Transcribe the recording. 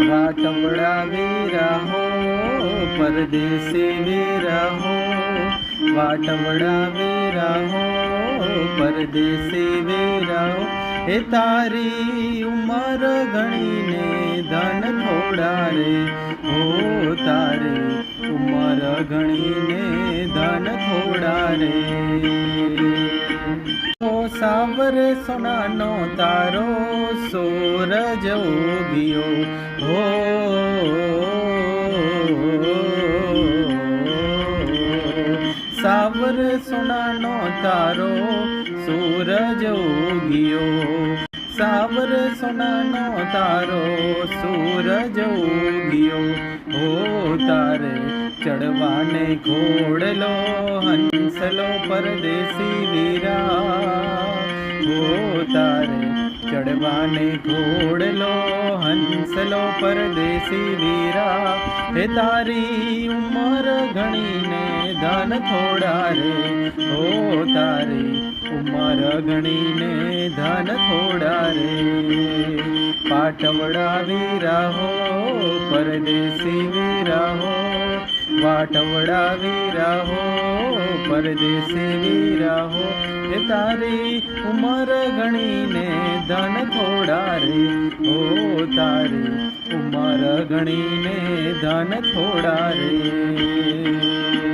वाटवड़ा वीरा हो परदेसी वीरा हो, वाटवड़ा वीरा हो परदेसी वीरा हो। हे तारी उमर घणी ने धन थोड़ा रे, हो तारी उमर घणी ने धन थोड़ा रे। सावर सोनानो तारो सूरज उगियो, हो सावर सोनानो तारो सूरज उगियो, सावर सोनानो तारो सूरज उगियो। हो तारे चढ़वाने घोड़लो हंसलो परदेसी वीरा, हो तारे चढ़वाने घोड़लो हंसलो परदेसी वीरा। हे तारी उमर घणी ने धन थोड़ा रे, हो तारी उमर घणी ने धन थोड़ा रे। पाटवड़ा वीरा हो परदेसी वीरा हो, वाटवड़ा वीरा हो परदेसी वीरा हो। हे तारी उमर घणी ने धन थोड़ा रे, हो तारी उमर घणी ने धन थोड़ा रे।